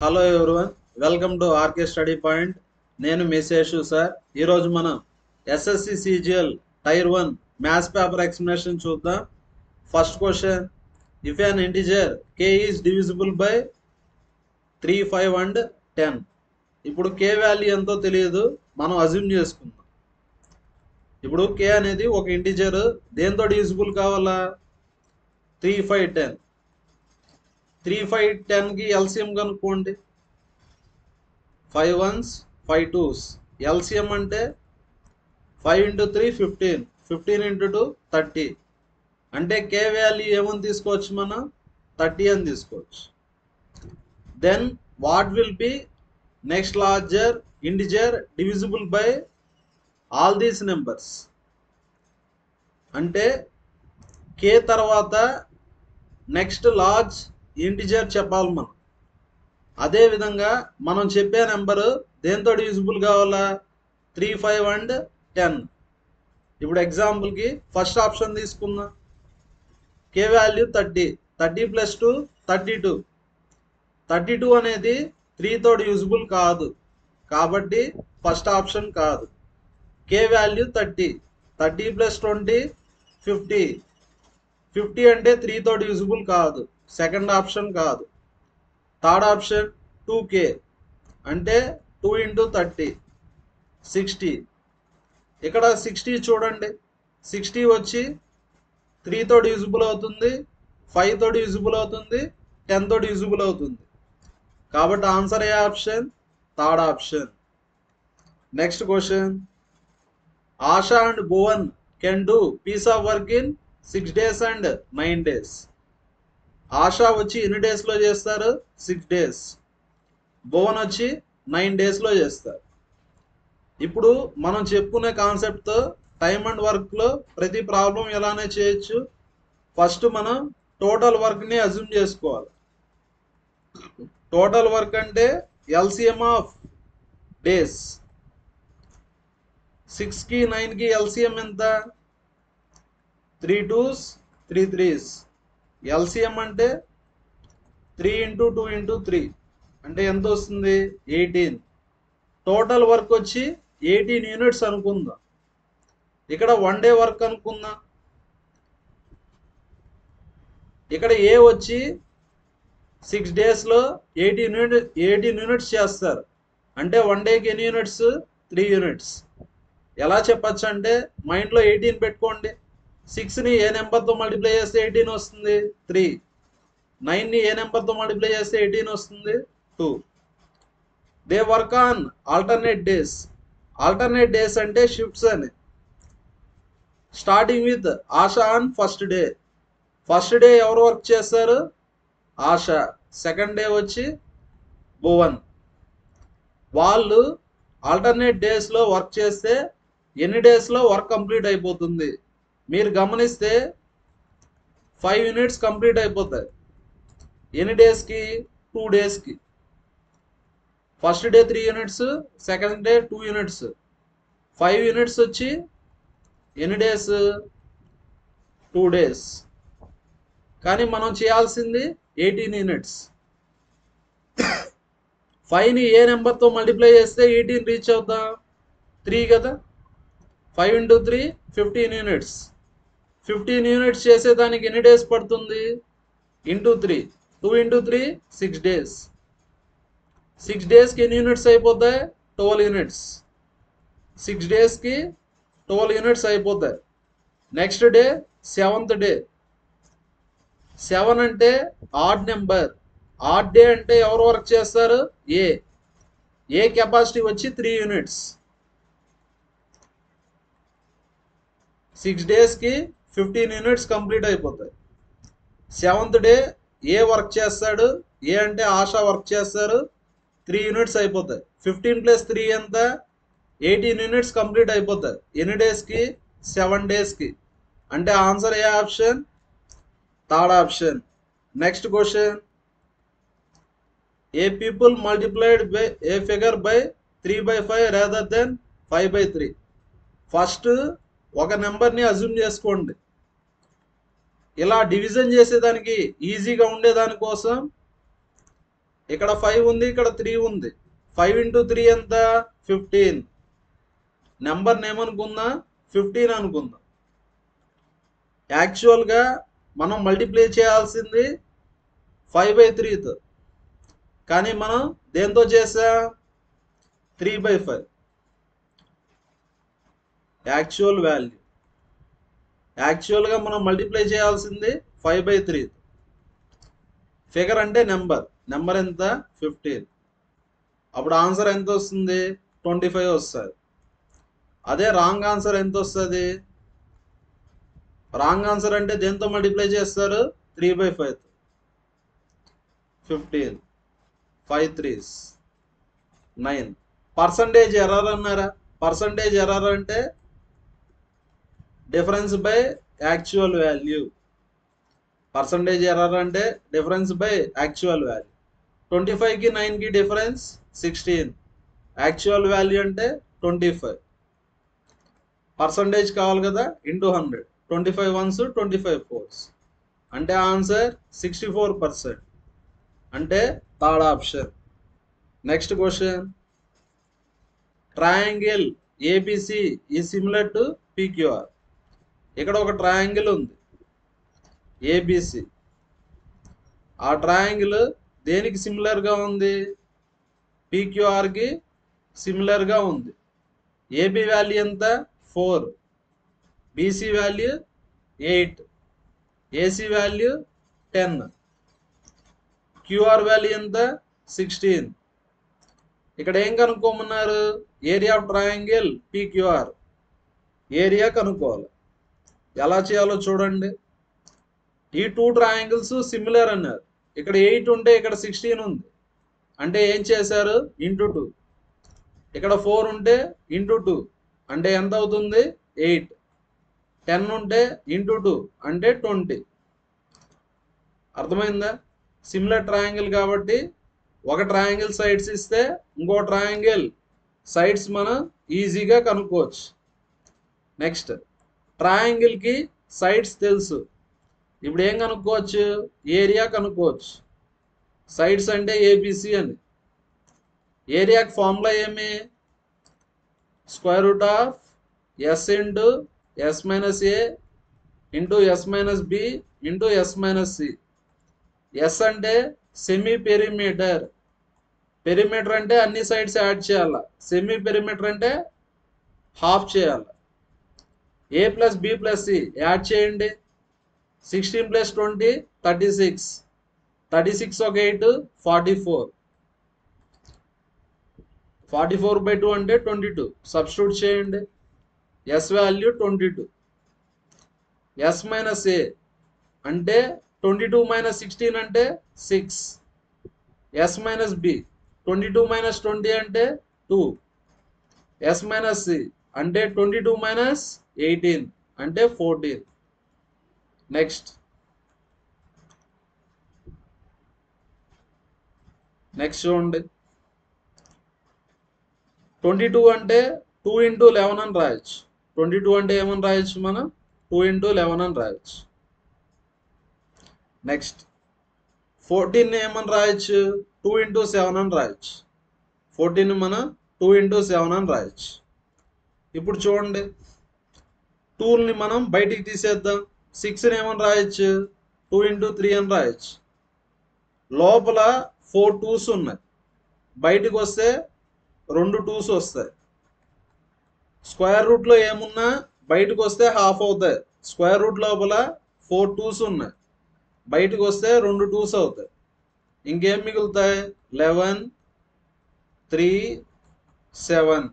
Hello everyone, welcome to RK study point. నేను మెసేషు sir. ఈరోజు మనం SSC CGL tier 1 maths paper explanation చూద్దాం. First question, if an integer k is divisible by 3, 5 and 10. ఇప్పుడు k value ఎంతో తెలియదు, మనం అజ్యూమ్ చేసుకుందాం. ఇప్పుడు k అనేది ఒక ఇంటిజర్, దేంతో డివిజిబుల్ కావాలా? 3, 5, 10. 3, 5, 10కి ఎల్సిఎం కనుక్కోండి. 5 ones 5 twos. LCM అంటే 5 into 3 15, 15 into 2 30. అంటే k వాల్యూ ఏమని తీసుకోవచ్చు, మనం 30 అని తీసుకోవచ్చు. Then what will be next larger integer divisible by all these numbers? అంటే k తర్వాత నెక్స్ట్ లార్జ్ ఇంటిజర్ చెప్పాలి మనం. అదే విధంగా మనం చెప్పే నెంబరు దేంతో డివిజిబుల్ కావాలా? 3, 5 అండ్ 10. ఇప్పుడు ఎగ్జాంపుల్కి ఫస్ట్ ఆప్షన్ తీసుకుందాం. k value 30, 30 + 2 32. 32 అనేది 3తో డివిజిబుల్ కాదు, కాబట్టి ఫస్ట్ ఆప్షన్ కాదు. k value 30, 30 + 20 50. 50 అంటే 3తో డివిజిబుల్ కాదు, సెకండ్ ఆప్షన్ కాదు. థర్డ్ ఆప్షన్ 2k అంటే 2 into 30 60. ఇక్కడ 60 చూడండి, 60 వచ్చి 3తో డివిజిబుల్ అవుతుంది, 5తో డివిజిబుల్ అవుతుంది, 10తో డివిజిబుల్ అవుతుంది. కాబట్టి ఆన్సర్ ఏ option? Third option. Next question, Asha and Bhuvan can do piece of work in 6 days and 9 days. Asha వచ్చి ఎన్ని డేస్లో చేస్తారు? 6 days. భువన్ వచ్చి 9 daysలో చేస్తారు. ఇప్పుడు మనం చెప్పుకునే కాన్సెప్ట్తో టైమ్ అండ్ వర్క్లో ప్రతి ప్రాబ్లం ఎలానే చేయొచ్చు. ఫస్ట్ మనం టోటల్ వర్క్ని అజ్యూమ్ చేసుకోవాలి. టోటల్ వర్క్ అంటే ఎల్సిఎం ఆఫ్ డేస్. 6కి 9కి ఎల్సిఎం ఎంత? 3 2s 3 3s. ఎల్సిఎం అంటే 3 into 2 into 3 అంటే ఎంత వస్తుంది? 18. టోటల్ వర్క్ వచ్చి 18 యూనిట్స్ అనుకుందాం. ఇక్కడ 1 day వర్క్ అనుకుందాం. ఇక్కడ ఏ వచ్చి 6 daysలో 18 యూనిట్స్ చేస్తారు. అంటే 1 dayకి ఎన్ని యూనిట్స్? 3 యూనిట్స్. ఎలా చెప్పచ్చు అంటే మైండ్లో 18 పెట్టుకోండి. 6ని ఏ నెంబర్తో మల్టిప్లై చేస్తే 18 వస్తుంది? 3. 9ని ఏ నెంబర్తో మల్టిప్లై చేస్తే 18 వస్తుంది? 2. They work on alternate days. Alternate days అంటే షిఫ్ట్స్ అని. Starting with ASHA on first day. First day ఎవరు వర్క్ చేస్తారు? ఆశా. సెకండ్ డే వచ్చి భువన్. వాళ్ళు ఆల్టర్నేట్ డేస్లో వర్క్ చేస్తే ఎన్ని డేస్లో వర్క్ కంప్లీట్ అయిపోతుంది? మీరు గమనిస్తే 5 యూనిట్స్ కంప్లీట్ అయిపోతాయి. ఎన్ని డేస్కి? 2 daysకి. First day 3 units, second day 2 units. 5 units వచ్చి ఎన్ని డేస్? 2 days. కానీ మనం చేయాల్సింది 18 యూనిట్స్. 5ని ఏ నెంబర్తో మల్టిప్లై చేస్తే 18 రీచ్ అవుతాం? 3 కదా. 5 into 3 15 యూనిట్స్. 15 యూనిట్స్ చేసేదానికి ఎన్ని డేస్ పడుతుంది? ఇంటూ 3. 2 into 3 6 days. 6 daysకి ఎన్ని యూనిట్స్ అయిపోతాయి? 12 యూనిట్స్. 6 daysకి 12 యూనిట్స్ అయిపోతాయి. Next day 7th day. 7 అంటే ఆడ్ నెంబర్. ఆడ్ డే అంటే ఎవరు వర్క్ చేస్తారు? ఏ కెపాసిటీ వచ్చి 3 యూనిట్స్. 6 daysకి 15 యూనిట్స్ కంప్లీట్ అయిపోతాయి. 7th డే ఏ వర్క్ చేస్తాడు? ఏ అంటే ఆశా వర్క్ చేస్తారు. 3 యూనిట్స్ అయిపోతాయి. 15 + 3 ఎంత? 18 యూనిట్స్ కంప్లీట్ అయిపోతాయి. ఎన్ని డేస్కి? 7 daysకి. అంటే ఆన్సర్ ఏ option? Third option. Next question, A people multiplied by A figure by 3/5 rather than 5/3. First ఒక నెంబర్ని అజ్యూమ్ చేసుకోండి. ఇలా డివిజన్ చేసేదానికి ఈజీగా ఉండేదానికోసం ఇక్కడ 5 ఉంది, ఇక్కడ 3 ఉంది. 5 into 3 ఎంత? 15. నెంబర్ ఏమనుకుందాం? 15 అనుకుందాం. యాక్చువల్గా మనం మల్టిప్లై చేయాల్సింది 5/3తో, కానీ మనం దేంతో చేసా? 3/5. యాక్చువల్గా మనం మల్టిప్లై చేయాల్సింది 5/3. ఫిగర్ అంటే నెంబర్ ఎంత? 15. అప్పుడు ఆన్సర్ ఎంత వస్తుంది? 25 వస్తుంది. అదే రాంగ్ ఆన్సర్ ఎంత వస్తుంది? రాంగ్ ఆన్సర్ అంటే దేంతో మల్టిప్లై చేస్తారు? 3/5. 15 5 3s 9. పర్సంటేజ్ ఎర్రర్ అన్నారా? పర్సంటేజ్ ఎర్రర్ అంటే difference by actual value. Percentage error అంటే డిఫరెన్స్ బై యాక్చువల్ వాల్యూ. 25కి 9కి డిఫరెన్స్ 16. యాక్చువల్ వాల్యూ అంటే 25. పర్సంటేజ్ కావాలి కదా, ఇంటూ 100. 25 1s 25 4s అంటే ఆన్సర్ 64%. అంటే third option. Next question. Triangle ABC is similar to PQR. ఇక్కడ ఒక ట్రయాంగిల్ ఉంది ఏబిసి. ఆ ట్రయాంగిల్ దేనికి సిమిలర్గా ఉంది? పిక్యూఆర్కి సిమిలర్గా ఉంది. ఏబి వాల్యూ ఎంత? 4. BC value 8. AC value 10. QR value ఎంత? 16. ఇక్కడ ఏం కనుక్కోమన్నారు? Area of triangle PQR. Area కనుక్కోవాలి. ఎలా చేయాలో చూడండి. ఈ 2 ట్రయాంగిల్స్ సిమిలర్ అన్నారు. ఇక్కడ 8 ఉంటే ఇక్కడ 16 ఉంది, అంటే ఏం చేశారు? ఇంటూ 2. ఇక్కడ 4 ఉంటే ఇంటూ 2 అంటే ఎంత అవుతుంది? 8. 10 ఉంటే ఇంటూ 2 అంటే 20. అర్థమైందా? సిమిలర్ ట్రయాంగిల్ కాబట్టి ఒక ట్రయాంగిల్ సైడ్స్ ఇస్తే ఇంకో ట్రయాంగిల్ సైడ్స్ మనం ఈజీగా కనుక్కోవచ్చు. నెక్స్ట్, ట్రయాంగిల్కి సైడ్స్ తెలుసు. ఇప్పుడు ఏం కనుక్కోవచ్చు? ఏరియా కనుక్కోవచ్చు. సైడ్స్ అంటే ఏబిసి అని. ఏరియాకి ఫార్ములా ఏమి? √(s × s - a × s - b × s - c). Yes అంటే సెమీ పెరిమీటర్. పెరిమీటర్ అంటే అన్ని సైడ్స్ యాడ్ చేయాలి. సెమీ పెరిమీటర్ అంటే హాఫ్ చేయాలి. a + b + c యాడ్ చేయండి. 16 + 20 36. 36 ఒక 8 44. 44/2 అంటే 22. సబ్స్టిట్యూట్ చేయండి. S value 22. s - a అంటే 22 - 16 అంటే 6. s - b 22 - 20 అంటే 2. s - c అంటే 22 - 18 అంటే 14. నెక్స్ట్ చూడండి. 22 అంటే 2 × 11 అని రాయొచ్చు. 22 అంటే ఏమని రాయొచ్చు మనం? 2 × 11 అని రాయొచ్చు. నెక్స్ట్ 14 ఏమని రాయొచ్చు? 2 × 7 అని రాయొచ్చు. 14 మనం 2 × 7 అని రాయొచ్చు. ఇప్పుడు చూడండి, 2ని మనం బయటికి తీసేద్దాం. 6ని ఏమని రాయొచ్చు? 2 × 3 అని రాయొచ్చు. లోపల 4 2s ఉన్నాయి, బయటకు వస్తే 2 2s వస్తాయి. స్క్వేర్ రూట్లో ఏమున్నా బయటకు వస్తే హాఫ్ అవుతాయి. స్క్వేర్ రూట్ లోపల 4 2s ఉన్నాయి, బయటకు వస్తే 2 2s అవుతాయి. ఇంకేం మిగులుతాయి? 11 3 7.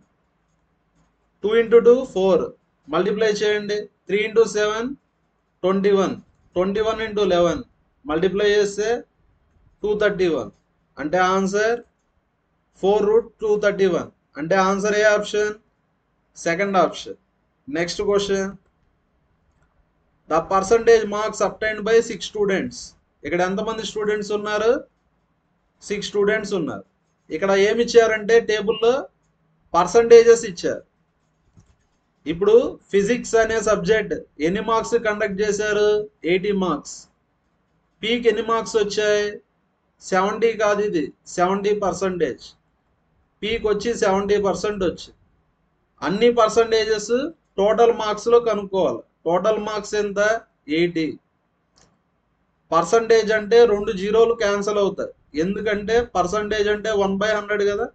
2 × 2 4. మల్టిప్లై చేయండి. 3 × 7 21. 21 × 11 మల్టిప్లై చేస్తే 231. అంటే ఆన్సర్ 4√231. అంటే ఆన్సర్ ఏ option? Second option. Next question. The percentage marks obtained by 6 students. ఇక్కడ ఎంతమంది స్టూడెంట్స్ ఉన్నారు? 6 స్టూడెంట్స్ ఉన్నారు. ఇక్కడ ఏమి ఇచ్చారంటే టేబుల్లో పర్సంటేజెస్ ఇచ్చారు. ఇప్పుడు ఫిజిక్స్ అనే సబ్జెక్ట్ ఎన్ని మార్క్స్ కండక్ట్ చేశారు? 80 మార్క్స్. పీకి ఎన్ని మార్క్స్ వచ్చాయి? 70 కాదు, ఇది 70%. పీకి వచ్చి 70% వచ్చి అన్ని పర్సంటేజెస్ టోటల్ మార్క్స్లో కనుక్కోవాలి. టోటల్ మార్క్స్ ఎంత? 80. పర్సంటేజ్ అంటే 2 జీరోలు క్యాన్సిల్ అవుతాయి, ఎందుకంటే పర్సంటేజ్ అంటే 1/100 కదా,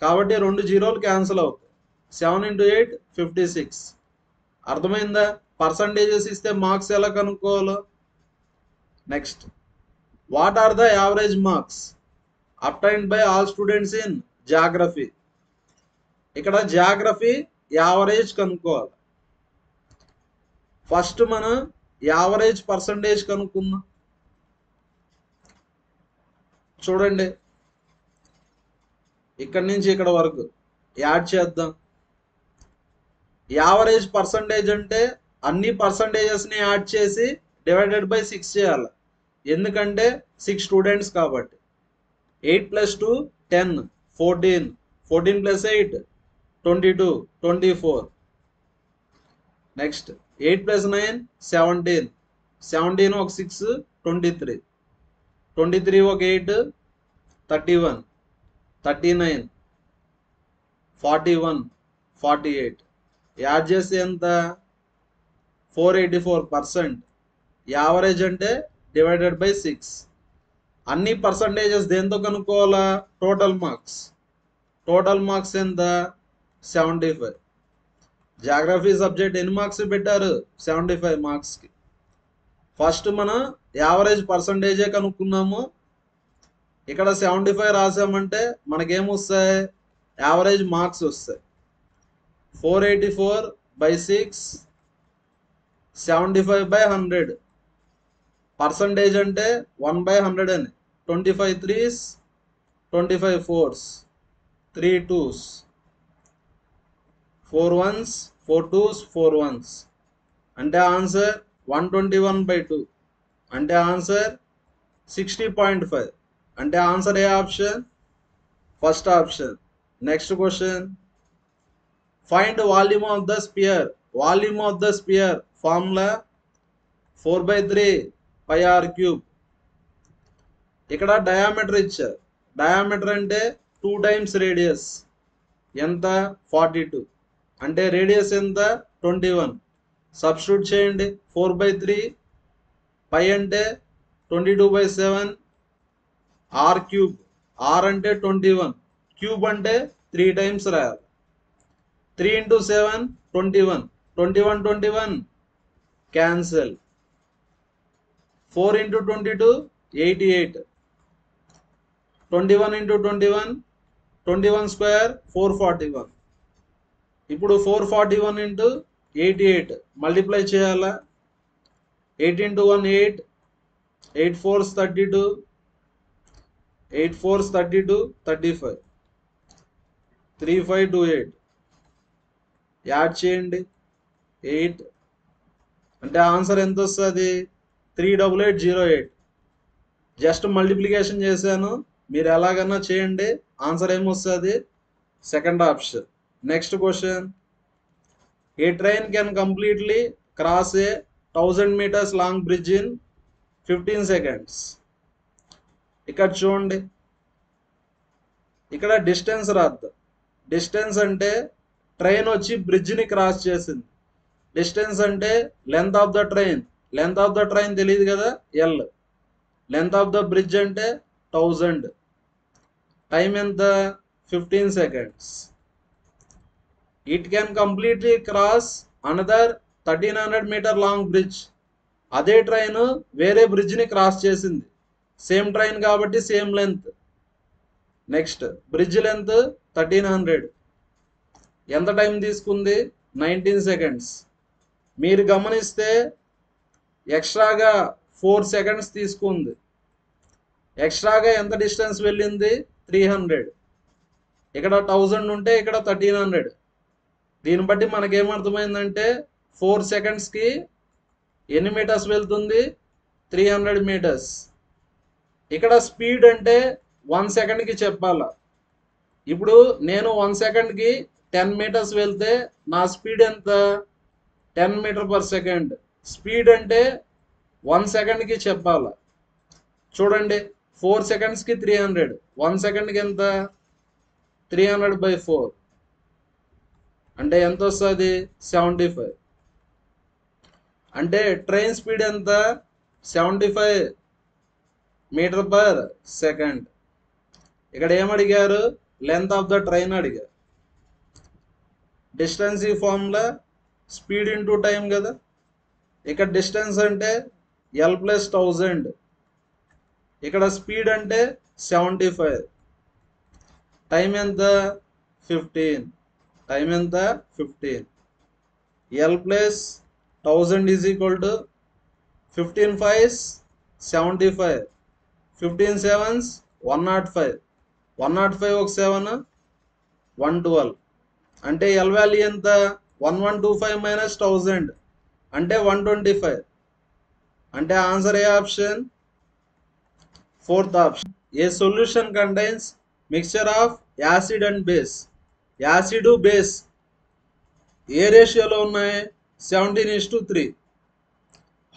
కాబట్టి 2 జీరోలు క్యాన్సిల్ అవుతాయి. 7 × 8 56. అర్థమైందా? పర్సంటేజెస్ ఇస్తే మార్క్స్ ఎలా కనుక్కోవాలో. Next, what are the average marks obtained by all students in geography? ఇక్కడ జాగ్రఫీ యావరేజ్ కనుక్కోవాలి. ఫస్ట్ మనం యావరేజ్ పర్సంటేజ్ కనుక్కుందాం. చూడండి, ఇక్కడి నుంచి ఇక్కడ వరకు యాడ్ చేద్దాం. యావరేజ్ పర్సంటేజ్ అంటే అన్ని పర్సంటేజెస్ని యాడ్ చేసి డివైడెడ్ బై 6 చేయాలి, ఎందుకంటే 6 స్టూడెంట్స్ కాబట్టి. 8 + 2 10, 14, 14 + 8 22, 24. నెక్స్ట్ 8 + 9 17, 17 ఒక 6 23, 23 ఒక 8 31, 39, 41, 48. యాడ్ చేస్తే ఎంత? 484%. యావరేజ్ అంటే డివైడెడ్ బై 6. అన్ని పర్సంటేజెస్ దేంతో కనుక్కోవాలా? Total marks. టోటల్ మార్క్స్ ఎంత? 75. జాగ్రఫీ సబ్జెక్ట్ ఎన్ని మార్క్స్ పెట్టారు? 75 మార్క్స్కి. ఫస్ట్ మనం యావరేజ్ పర్సంటేజే కనుక్కున్నాము. ఇక్కడ 75 రాసామంటే మనకేమొస్తాయి? యావరేజ్ మార్క్స్ వస్తాయి. 484/6, 75/100. పర్సంటేజ్ అంటే 1/100 అని. 25 3s, 25 4s, 3 2s, 4 1s, 4 2s, 4 1s. అంటే ఆన్సర్ 121/2. అంటే ఆన్సర్ 60.5. అంటే ఆన్సర్ ఏ option? First option. Next question, find volume of the spear. Volume of the spear formula 4/3πr³. ఇక్కడ డయామీటర్ ఇచ్చారు. డయామీటర్ అంటే 2 టైమ్స్ రేడియస్. ఎంత? 42. అంటే రేడియస్ ఎంత? 21. సబ్స్టిట్యూట్ చేయండి. 4/3, π అంటే 22/7, r³. r అంటే 21, క్యూబ్ అంటే 3 టైమ్స్ రాయాలి. 3 × 7 21, 21 21 క్యాన్సల్. 4 × 22 88, 21 × 21 21² 441. ఇప్పుడు 441 × 88 మల్టిప్లై చేయాలా? 8 × 1 8, 8 4s 32, 8 4s 32 35, 3528. యాడ్ చేయండి 8. అంటే ఆన్సర్ ఎంత వస్తుంది? 38808. జస్ట్ మల్టిప్లికేషన్ చేశాను, మీరు ఎలాగన్నా చేయండి, ఆన్సర్ ఏమొస్తుంది? Second option. Next question, A train can completely cross A 1000 meters long bridge in 15 seconds. ఇక్కడ చూడండి, ఇక్కడ డిస్టెన్స్ రాద్దాం. డిస్టెన్స్ అంటే ట్రైన్ వచ్చి బ్రిడ్జ్ని క్రాస్ చేసింది. డిస్టెన్స్ అంటే length of the train. Length of the train తెలియదు కదా, L. Length of the bridge అంటే 1000. టైం ఎంత? 15 seconds. It can completely cross another 1300 meter long bridge. అదే ట్రైన్ వేరే బ్రిడ్జ్ని క్రాస్ చేసింది. సేమ్ ట్రైన్ కాబట్టి same length. Next, bridge length 1300. ఎంత time తీసుకుంది? 19 seconds. మీరు గమనిస్తే ఎక్స్ట్రాగా 4 seconds తీసుకుంది. ఎక్స్ట్రాగా ఎంత డిస్టెన్స్ వెళ్ళింది? 300. ఇక్కడ 1000 ఉంటే ఇక్కడ 1300. దీన్ని బట్టి మనకేమర్థమైందంటే 4 secondsకి ఎన్ని మీటర్స్ వెళ్తుంది? 300 meters. ఇక్కడ స్పీడ్ అంటే 1 secondకి చెప్పాలా. ఇప్పుడు నేను 1 secondకి 10 meters వెళ్తే నా స్పీడ్ ఎంత? 10 meter/second. స్పీడ్ అంటే 1 secondకి చెప్పాలా. చూడండి, 4 సెకండ్స్కి 300, 1 సెకండ్కి ఎంత 300/4 అంటే ఎంత వస్తుంది 75. అంటే ట్రైన్ స్పీడ్ ఎంత 75 మీటర్ పర్ సెకండ్. ఇక్కడ ఏమడిగారు లెంత్ ఆఫ్ ద ట్రైన్ అడిగారు. డిస్టెన్స్ ఈ ఫార్ములా స్పీడ్ ఇంటూ టైం కదా. ఇక్కడ డిస్టెన్స్ అంటే L+1000, ఇక్కడ స్పీడ్ అంటే 75, టైం ఎంత 15, టైం ఎంత 15. L+1000 is equal to 15 5s 75, 15 7s 105, 105 ఒక 7 112. అంటే ఎల్ వాల్యూ ఎంత 1125 మైనస్ 1000 అంటే 125. అంటే ఆన్సర్ ఏ option fourth option. A solution contains mixture of acid and base. Acid base ఏ రేషియోలో ఉన్నాయి 17:3.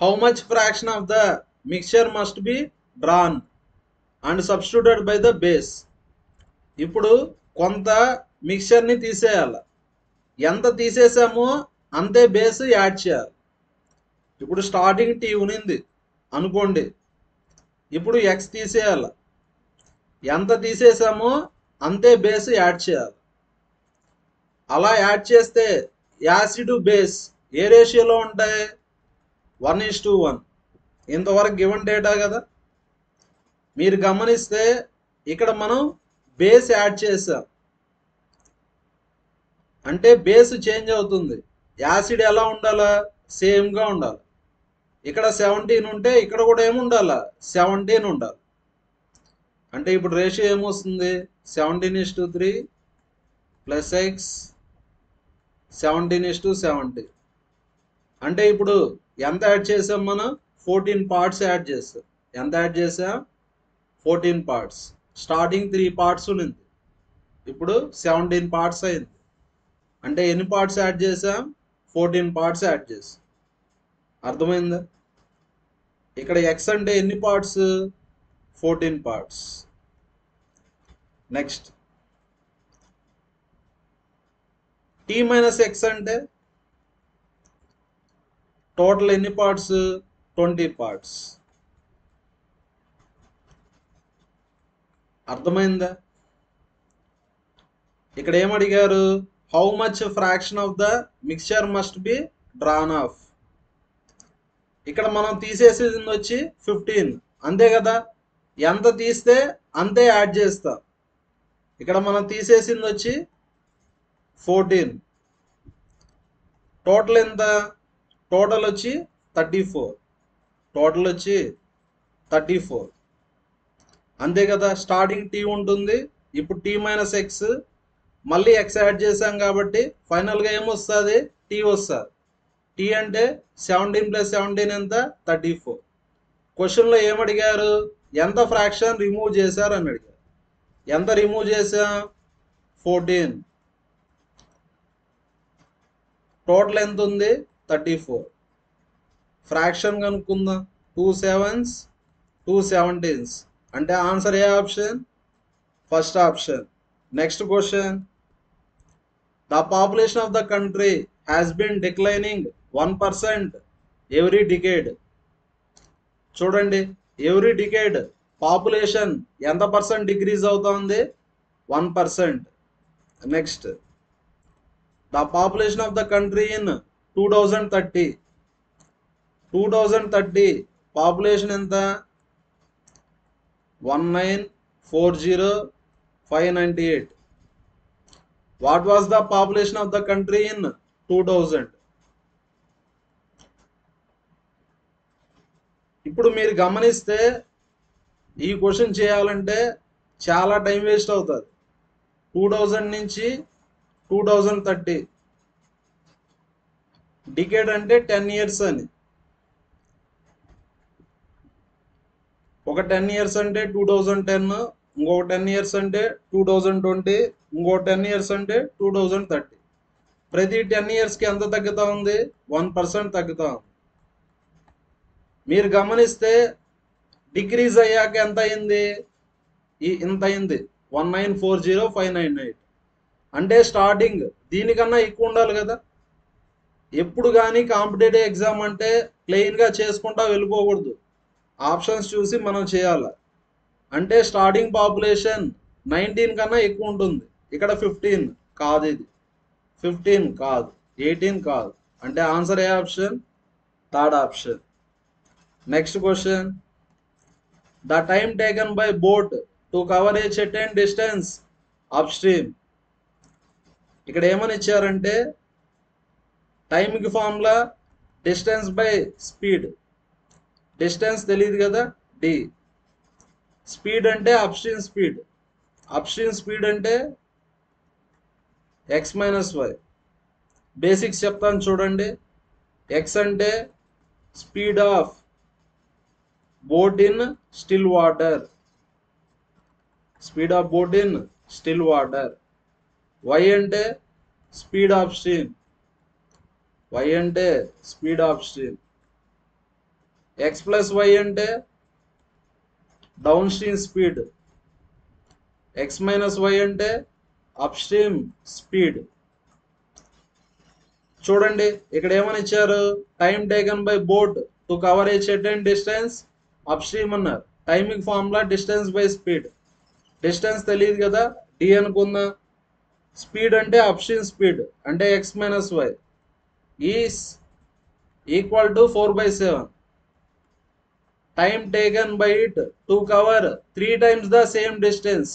How much fraction of the mixture must be drawn and substituted by the base. ఇప్పుడు కొంత మిక్చర్ని తీసేయాలి, ఎంత తీసేసామో అంతే బేస్ యాడ్ చేయాలి. ఇప్పుడు స్టార్టింగ్ టీ ఉనింది అనుకోండి, ఇప్పుడు ఎక్స్ తీసేయాలి, ఎంత తీసేసామో అంతే బేస్ యాడ్ చేయాలి. అలా యాడ్ చేస్తే యాసిడ్ బేస్ ఏ రేషియోలో ఉంటాయి 1:1. ఇంతవరకు గివెన్ డేటా కదా. మీరు గమనిస్తే ఇక్కడ మనం బేస్ యాడ్ చేసాం అంటే బేస్ చేంజ్ అవుతుంది. యాసిడ్ ఎలా ఉండాలా సేమ్గా ఉండాలి. ఇక్కడ 17 ఉంటే ఇక్కడ కూడా ఏముండాలా 17 ఉండాలి. అంటే ఇప్పుడు రేషియో ఏమొస్తుంది 17:3 ప్లస్ ఎక్స్ 17:70. అంటే ఇప్పుడు ఎంత యాడ్ చేసాం మనం 14 పార్ట్స్ యాడ్ చేసాం. ఎంత యాడ్ చేసాం 14 పార్ట్స్. స్టార్టింగ్ 3 పార్ట్స్ ఉన్నింది, ఇప్పుడు 17 పార్ట్స్ అయింది. అంటే ఎన్ని పార్ట్స్ యాడ్ చేసాం 14 పార్ట్స్ యాడ్ చేసాం. అర్థమైందా. ఇక్కడ ఎక్స్ అంటే ఎన్ని parts 14 parts. Next T minus x అంటే టోటల్ ఎన్ని పార్ట్స్ 20 పార్ట్స్. అర్థమైందా. ఇక్కడ ఏమడిగారు how much fraction of the mixture must be drawn off. ఇక్కడ మనం తీసేసేది వచ్చి 15 అంతే కదా, ఎంత తీస్తే అంతే యాడ్ చేస్తాం. ఇక్కడ మనం తీసేసింది వచ్చి 14, టోటల్ ఎంత టోటల్ వచ్చి 34, టోటల్ వచ్చి 34 అంతే కదా. స్టార్టింగ్ టీ ఉంటుంది, ఇప్పుడు టీ మైనస్ ఎక్స్, మళ్ళీ ఎక్స్ యాడ్ చేసాం కాబట్టి ఫైనల్గా ఏమొస్తుంది టీ వస్తుంది. టీ అంటే 17 + 17 ఎంత 34. క్వశ్చన్లో ఏమడిగారు ఎంత ఫ్రాక్షన్ రిమూవ్ చేశారు అని అడిగారు. ఎంత రిమూవ్ చేసాం 14, టోటల్ ఎంత ఉంది 34. ఫ్రాక్షన్ కనుక్కుందాం 2 7s 2 17s అంటే ఆన్సర్ ఏ option first option. Next question. The population of the country has been declining 1% every decade. చూడండి ఎవ్రీ డికేడ్ పాపులేషన్ ఎంత పర్సెంట్ డిక్రీజ్ అవుతుంది 1%. Next the population of the country in 2030 పాపులేషన్ ఎంత 1940598. What was the population of the country in 2000. ఇప్పుడు మీరు గమనిస్తే ఈ question చేయాలంటే చాలా టైం వేస్ట్ అవుతుంది. 2000 నుంచి 2030 డికేడ్ అంటే 10 ఇయర్స్ అని. ఒక 10 ఇయర్స్ అంటే 2010, ఇంకొక 10 ఇయర్స్ అంటే 2020, ఇంకో 10 ఇయర్స్ అంటే 2030. ప్రతి 10 ఇయర్స్కి ఎంత తగ్గుతూ ఉంది 1% తగ్గుతూ ఉంది. మీరు గమనిస్తే డిక్రీజ్ అయ్యాక ఎంత అయింది? ఇంత అయింది, 1940598. అంటే స్టార్టింగ్ దీనికన్నా ఎక్కువ ఉండాలి కదా. ఎప్పుడు కానీ కాంపిటేటివ్ ఎగ్జామ్ అంటే ప్లెయిన్గా చేసుకుంటా వెళ్ళిపోకూడదు, ఆప్షన్స్ చూసి మనం చేయాలి. అంటే స్టార్టింగ్ పాపులేషన్ 19 కన్నా ఎక్కువ ఉంటుంది. ఇక్కడ 15 కాదు, ఇది 15 కాదు, 18 కాదు. అంటే ఆన్సర్ ఏ option? Third option. Next question, the time taken by boat to cover a certain distance up stream. ఇక్కడ ఏమని ఇచ్చారంటే టైంకి formula distance by speed. Distance తెలియదు కదా, డి. స్పీడ్ అంటే up stream speed. Up stream speed అంటే X minus Y. Basics చెప్తాను చూడండి. ఎక్స్ అంటే speed of boat in still water, speed of boat in still water. Y అంటే speed of stream, why అంటే speed of stream. X plus y అంటే downstream speed, x minus y అంటే up stream speed. చూడండి ఇక్కడ ఏమని ఇచ్చారు, time taken by boat to cover a certain distance up stream అన్నారు. Timing formula distance by speed. Distance తెలియదు కదా, D అనుకుందా. స్పీడ్ అంటే అప్ స్ట్రీమ్ స్పీడ్ అంటే X minus y is equal to 4/7. Time taken by it to cover 3 times the same distance.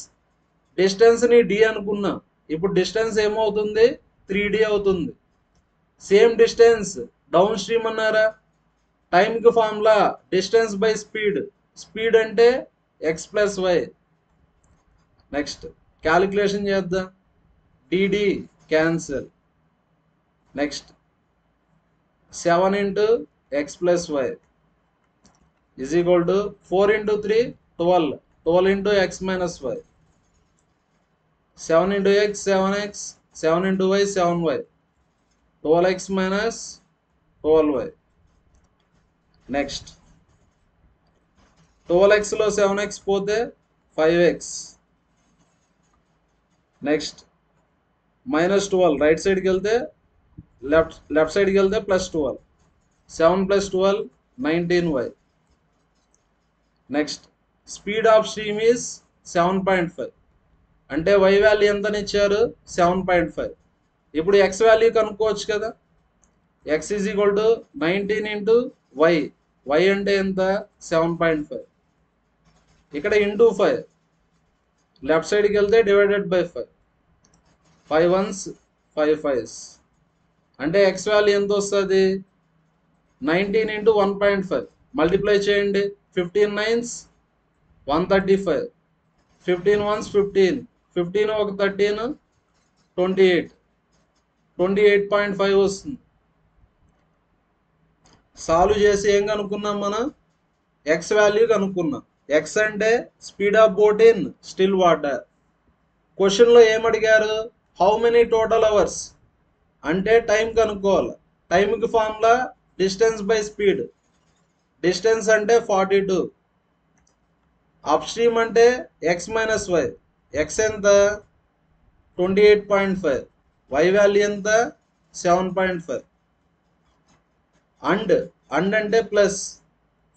Distance ని D అనుకున్నా, ఇప్పుడు distance ఏమవుతుంది? 3D అవుతుంది. సేమ్ డిస్టెన్స్ డౌన్ స్ట్రీమ్ అన్నారా. టైంకి formula distance by speed. Speed అంటే x plus y. Next calculation చేద్దాం. DD cancel. Next 7 into x plus y is equal to 4 into 3 12, 12 into x minus y. 7 into x 7x, 7 into y 7y, 12x minus 12y. Next 12x లో 7x పోతే 5x. Next -12 right సైడ్కి వెళ్తే left సైడ్కి వెళ్తే +12, 7 + 12 19y. Next speed of stream is 7.5. అంటే y value ఎంతని ఇచ్చారు? 7.5. ఇప్పుడు x వాల్యూ కనుక్కోవచ్చు కదా. x is equal to 19 into y. y అంటే ఎంత? 7.5. ఇక్కడ ఇంటూ 5, లెఫ్ట్ సైడ్కి వెళ్తే డివైడెడ్ బై 5. 5 1s 5 5s. అంటే x వాల్యూ ఎంత వస్తుంది? 19 into 1.5 మల్టిప్లై చేయండి. 15 9s 135, 15 1s 15, 15 ఒక 13 28, 28.5 వస్తుంది. సాల్వ్ చేసి ఏం కనుక్కున్నాం మనం? ఎక్స్ వాల్యూ కనుక్కున్నాం. ఎక్స్ అంటే speed of boat in still water. క్వశ్చన్లో ఏమడిగారు? హౌ మెనీ టోటల్ అవర్స్ అంటే టైం కనుక్కోవాలి. టైంకి formula distance by speed. Distance అంటే 42. అప్ స్ట్రీమ్ అంటే ఎక్స్ మైనస్ వై. ఎక్స్ ఎంత? 28.5. వై వాల్యూ ఎంత? 7.5. అండ్ అంటే plus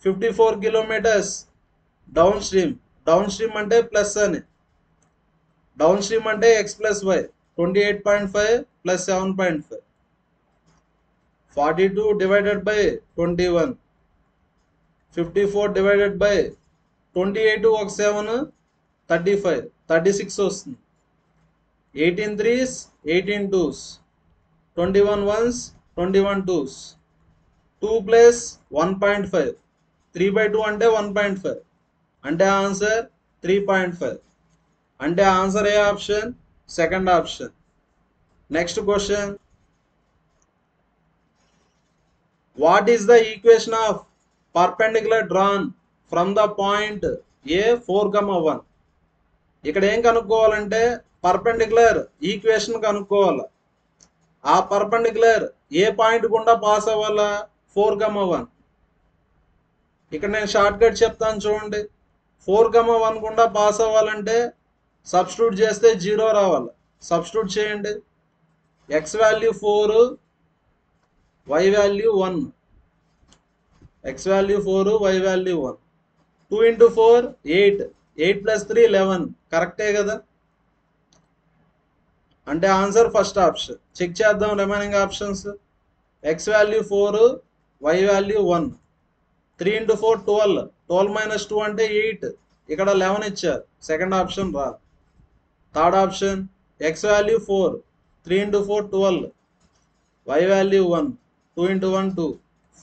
54 kilometres downstream. Downstream అంటే ప్లస్ అని. డౌన్ స్ట్రీమ్ అంటే x plus y. 28.5 + 7.5. 42 divided by 21, 54 divided by 28 ఒక 7 35, 36 వస్తుంది. 18 3s 18 2s, 21 1s 21 2s. 2 + 1.5, 3/2 అంటే 1.5. అంటే ఆన్సర్ 3.5. అంటే ఆన్సర్ ఏ option? Second option. Next question, what is the equation of perpendicular drawn from the point A 4, 1. ఇక్కడ ఏం కనుక్కోవాలంటే పర్పెండిక్యులర్ ఈక్వేషన్ కనుక్కోవాలి. ఆ పర్పెండిక్యులర్ ఏ పాయింట్ గుండా పాస్ అవ్వాలా? 4, 1. ఇక్కడ నేను షార్ట్ కట్ చెప్తాను చూడండి. 4,1 గుండా పాస్ అవ్వాలంటే సబ్స్టిట్యూట్ చేస్తే 0 రావాలి. సబ్స్టిట్యూట్ చేయండి. X value 4, Y value 1. X value 4, Y value 1. 2 into 4 8. 8 plus 3 11. కరెక్టే కదా? అంటే ఆన్సర్ ఫస్ట్ ఆప్షన్. చెక్ చేద్దాం remaining options. X value 4, Y value 1. 3 into 4 12. 12 minus 2 అంటే 8. ఇక్కడ 11 ఇచ్చారు. సెకండ్ ఆప్షన్ రా. Third option X value 4. 3 into 4 12. Y value 1. 2 into 1 2.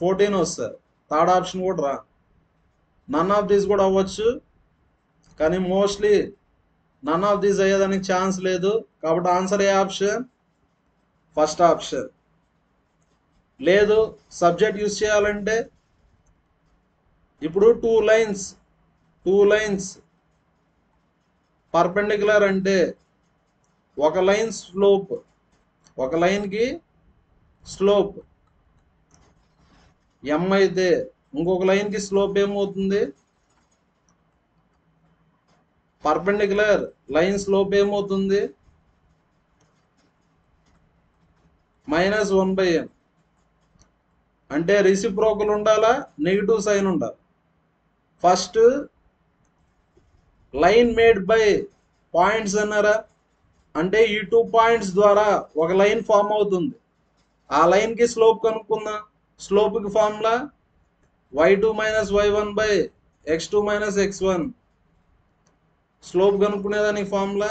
14 వస్తారు. Third option కూడా రా. నన్ ఆఫ్ దీస్ కూడా అవ్వచ్చు, కానీ మోస్ట్లీ నన్ ఆఫ్ దీస్ అయ్యేదానికి ఛాన్స్ లేదు. కాబట్టి ఆన్సర్ ఏ ఆప్షన్? First option. లేదు సబ్జెక్ట్ యూజ్ చేయాలంటే ఇప్పుడు టూ లైన్స్ పర్పెండిక్యులర్ అంటే ఒక లైన్ స్లోప్, ఒక లైన్కి స్లోప్ m అయితే ఇంకొక లైన్కి స్లోప్ ఏమవుతుంది? పర్పెండిక్యులర్ లైన్ స్లోప్ ఏమవుతుంది? -1/n. అంటే రెసిప్రోకల్ ఉండాలా, నెగిటివ్ సైన్ ఉండాలి. First line made by points అన్నారా, అంటే ఈ 2 పాయింట్స్ ద్వారా ఒక లైన్ ఫామ్ అవుతుంది. ఆ లైన్కి స్లోప్ కనుక్కుందాం. స్లోప్కి formula y2 - y1 / x2 - x1. Slope కనుక్కునేదానికి formula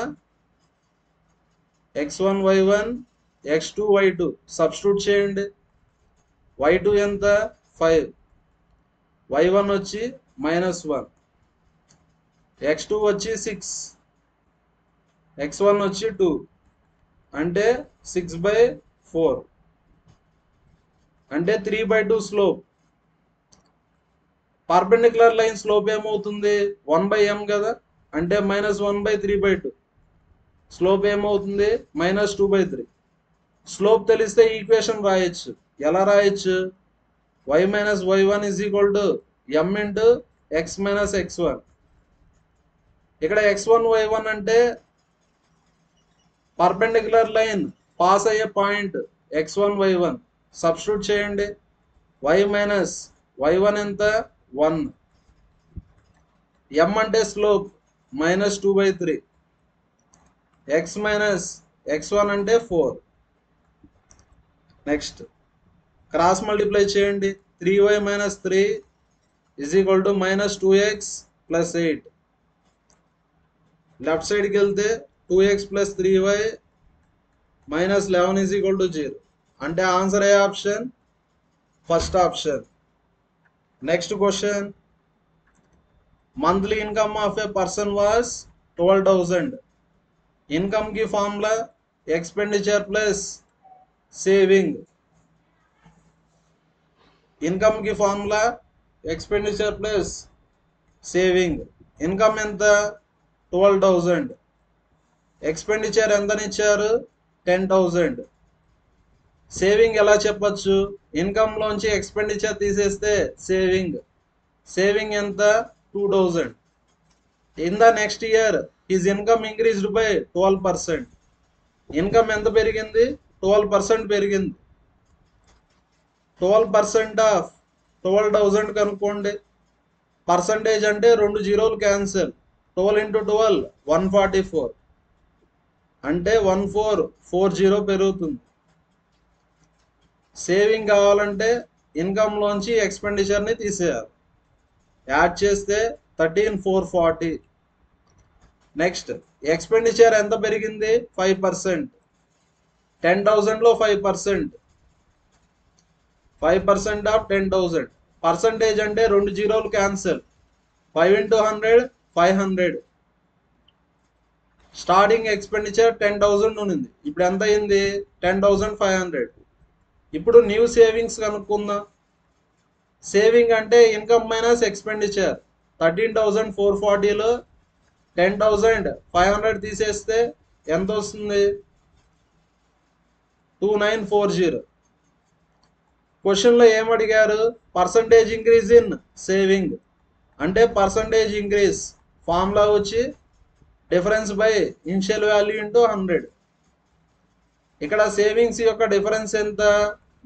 x1 y1 x2 y2. Substitute చేయండి. y2 ఎంత? 5. y1 వచ్చి -1. x2 వచ్చి 6. x1 వచ్చి 2. అంటే 6/4. అంటే 3/2 స్లోప్. పర్పెండిక్యులర్ లైన్ స్లోప్ ఏమవుతుంది? 1/m కదా, అంటే -1/3/2. స్లోప్ ఏమవుతుంది? -2/3. స్లోప్ తెలిస్తే ఈక్వేషన్ రాయొచ్చు. ఎలా రాయొచ్చు? y - y1 = m × x - x1. ఇక్కడ x1 y1 అంటే పర్పెండిక్యులర్ లైన్ పాస్ అయ్యే పాయింట్ x1 y1. సబ్స్టిట్యూట్ చేయండి. y - y1 ఎంత? 1. m అంటే స్లోప్ -2/3. x - x1 అంటే 4. నెక్స్ట్ క్రాస్ మల్టిప్లై చేయండి. 3y - 3 = -2x + 8. లెఫ్ట్ సైడ్కి వెళ్తే 2x + 3y - 11 = 0. అంటే ఆన్సర్ ఏ option? First option. Next question. Monthly income of a person was 12,000. Income కి formula expenditure plus saving. Income కి formula expenditure plus saving. Income ఎంత? 12,000. Expenditure ఎంతనిచ్చారు? 10,000. Saving ఎలా చెప్పచ్చు? ఇన్కమ్ లోంచి ఎక్స్పెండిచర్ తీసేస్తే సేవింగ్ ఎంత? 2,000. In the next year his income increased by 12%. Income ఎంత పెరిగింది? 12% పెరిగింది. 12% ఆఫ్ 12,000 కనుక్కోండి. పర్సంటేజ్ అంటే 2 జీరోలు క్యాన్సిల్. 12 × 12 144. అంటే 1440 పెరుగుతుంది. సేవింగ్ కావాలంటే ఇన్కమ్ లోంచి ఎక్స్పెండిచర్ని తీసేయాలి. యాడ్ చేస్తే 13,440. నెక్స్ట్ ఎక్స్పెండిచర్ ఎంత పెరిగింది? 5%. 10,000లో 5%. 5% ఆఫ్ 10,000. పర్సంటేజ్ అంటే 2 జీరోలు క్యాన్సిల్. 5 × 100 500. స్టార్టింగ్ ఎక్స్పెండిచర్ 10,000 ఉన్నింది. ఇప్పుడు ఎంత అయింది? 10,500. ఇప్పుడు న్యూ సేవింగ్స్ కనుక్కుందాం. సేవింగ్ అంటే ఇన్కమ్ మైనస్ ఎక్స్పెండిచర్. 13,440లో 10,500 తీసేస్తే ఎంత వస్తుంది? 2,940. క్వశ్చన్లో ఏమడిగారు? పర్సంటేజ్ ఇంక్రీజ్ ఇన్ సేవింగ్ అంటే పర్సంటేజ్ ఇంక్రీజ్ ఫార్ములా వచ్చి difference by initial value into 100. ఇక్కడ సేవింగ్స్ యొక్క డిఫరెన్స్ ఎంత?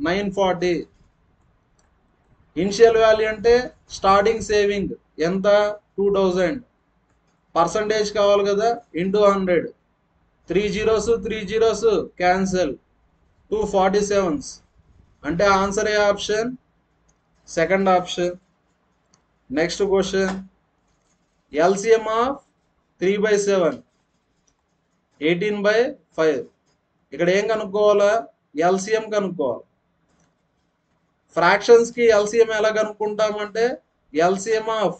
940. ఇనిషియల్ వాల్యూ అంటే స్టార్టింగ్ సేవింగ్ ఎంత? 2000. పర్సంటేజ్ కావాలి కదా, into 100. 3 zeros 3 zeros cancel, 247s. అంటే ఆన్సర్ ఏ option? Second option. Next question, LCM of 3/7 18/5. ఇక్కడ ఏం కనుక్కోవాలా? ఎల్సిఎం కనుక్కోవాలి. ఫ్రాక్షన్స్ కి ఎల్సిఎం ఎలా కనుక్కుంటామంటే LCM of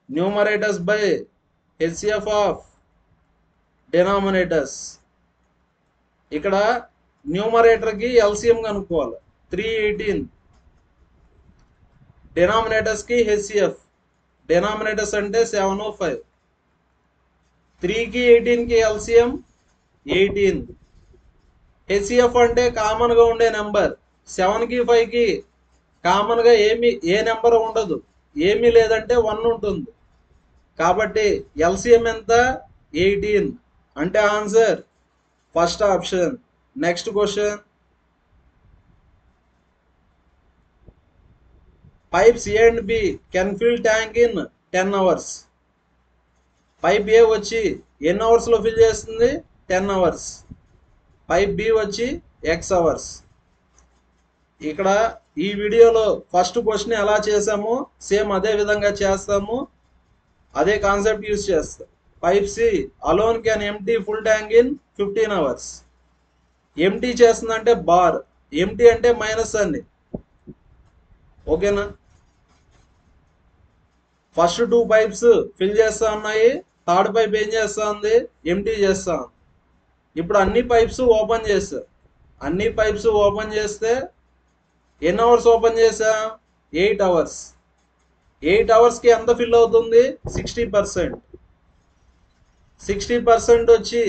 numerators by HCF of denominators. ఇక్కడ న్యూమరేటర్ కి ఎల్సిఎం కనుక్కోవాలి 318, డినామినేటర్స్ కి హెచ్సిఎఫ్. డినామినేటర్స్ అంటే 705. 3కి 18కి ఎల్సిఎం 18. హెచ్సిఎఫ్ అంటే కామన్ గా ఉండే నెంబర్. 7కి 5కి కామన్ గా ఏ నెంబర్ ఉండదు, ఏమీ లేదంటే 1 ఉంటుంది. కాబట్టి ఎల్సిఎం ఎంత? 18. అంటే answer first option. Next question, pipes A and B can fill tank in 10 hours. Pipe A వచ్చి ఎన్ని అవర్స్ లో ఫిల్ చేస్తుంది? 10 hours. పైప్ బి వచ్చి x hours. ఇక్కడ ఈ వీడియోలో ఫస్ట్ క్వశ్చన్ ఎలా చేసామో సేమ్ అదే విధంగా చేస్తాము, అదే కాన్సెప్ట్ యూజ్ చేస్తాం. Pipe C alone can empty full tank in 15 hours. Empty చేస్తుందంటే బార్, ఎంటీ అంటే మైనస్ అండి. ఓకేనా? ఫస్ట్ 2 పైప్స్ ఫిల్ చేస్తా ఉన్నాయి, థర్డ్ పైప్ ఏం చేస్తా ఉంది? ఎంటీ చేస్తా. ఇప్పుడు అన్ని పైప్స్ ఓపెన్ చేస్తా. అన్ని పైప్స్ ఓపెన్ చేస్తే ఎన్ని అవర్స్ ఓపెన్ చేసా? 8 hours. 8 hours కి ఎంత ఫిల్ అవుతుంది? 60%. 60% వచ్చి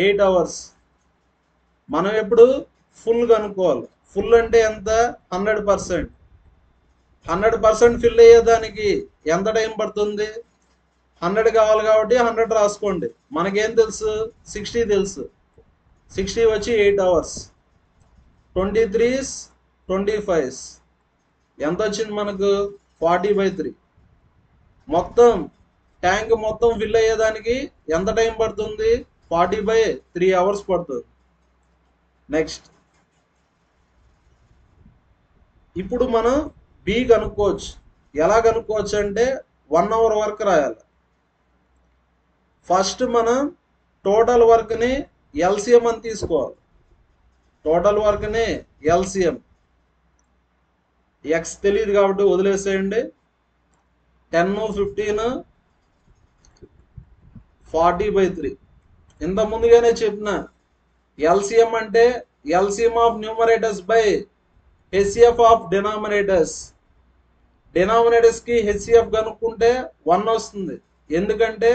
8 hours. మనం ఎప్పుడు ఫుల్ కనుక్కోవాలి. ఫుల్ అంటే ఎంత? 100%. 100% ఫిల్ అయ్యేదానికి ఎంత టైం పడుతుంది? 100 కావాలి కాబట్టి 100 రాసుకోండి. మనకేం తెలుసు? 60 తెలుసు. 60 వచ్చి 8 hours. 23s 25s ఎంత వచ్చింది మనకు? 40/3. మొత్తం ట్యాంక్ మొత్తం ఫిల్ అయ్యేదానికి ఎంత టైం పడుతుంది? 40/3 hours పడుతుంది. నెక్స్ట్, ఇప్పుడు మనం బి కనుక్కోవచ్చు. ఎలా కనుక్కోవచ్చు అంటే 1 hour వర్క్ రాయాలి. ఫస్ట్ మనం టోటల్ వర్క్ని ఎల్సిఎం అని తీసుకోవాలి. టోటల్ వర్క్ని ఎల్సిఎం. ఎక్స్ తెలియదు కాబట్టి వదిలేసేయండి. 10 15 40/3. ఇంత ముందుగానే చెప్పిన ఎల్సిఎం అంటే LCM of numerators by HCF of denominators. Denominators కి హెచ్సిఎఫ్ కనుక్కుంటే 1 వస్తుంది. ఎందుకంటే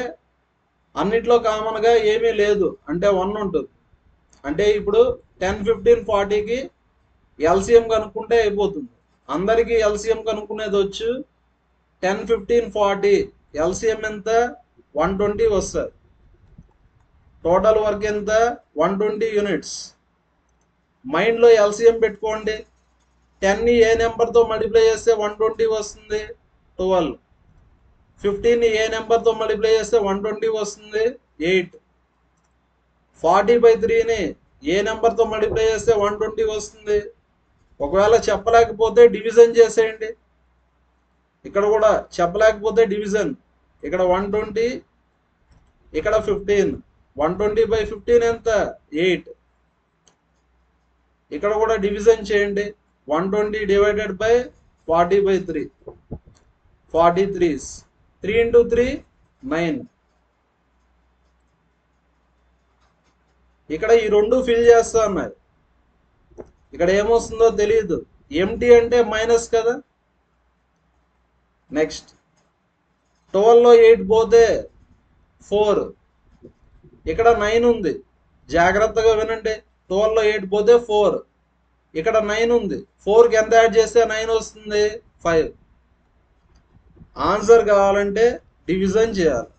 అన్నిట్లో కామన్ గా ఏమీ లేదు అంటే 1 ఉంటుంది. అంటే ఇప్పుడు 10 15 40కి ఎల్సిఎం కనుక్కుంటే అయిపోతుంది. అందరికీ ఎల్సిఎం కనుక్కునేది వచ్చు. 10 15 40 ఎల్సిఎం ఎంత? 120 వస్తుంది. టోటల్ వర్క్ ఎంత? 120 యూనిట్స్. మైండ్లో ఎల్సిఎం పెట్టుకోండి. 10ని ఏ నెంబర్తో మల్టిప్లై చేస్తే 120 వస్తుంది? 12. 15ని ఏ నెంబర్తో మల్టిప్లై చేస్తే 120 వస్తుంది? 8. 40/3ని ఏ నెంబర్తో మల్టిప్లై చేస్తే 120 వస్తుంది? ఒకవేళ చెప్పలేకపోతే డివిజన్ చేసేయండి. ఇక్కడ కూడా చెప్పలేకపోతే డివిజన్. ఇక్కడ 120, ఇక్కడ 15. 120/15 ఎంత? 8. ఇక్కడ కూడా డివిజన్ చేయండి. 120 డివైడెడ్ బై 40/3. 43s. 3 into 3 9. ఇక్కడ ఈ రెండు ఫిల్ చేస్తా ఉన్నాయి. ఇక్కడ ఏమొస్తుందో తెలియదు. ఎంటీ అంటే మైనస్ కదా. నెక్స్ట్, 12లో 8 పోతే 4. ఇక్కడ 9 ఉంది. జాగ్రత్తగా వినండి. 12లో 8 పోతే 4. ఇక్కడ 9 ఉంది, 4కి ఎంత యాడ్ చేస్తే 9 వస్తుంది? 5. ఆన్సర్ కావాలంటే డివిజన్ చేయాలి.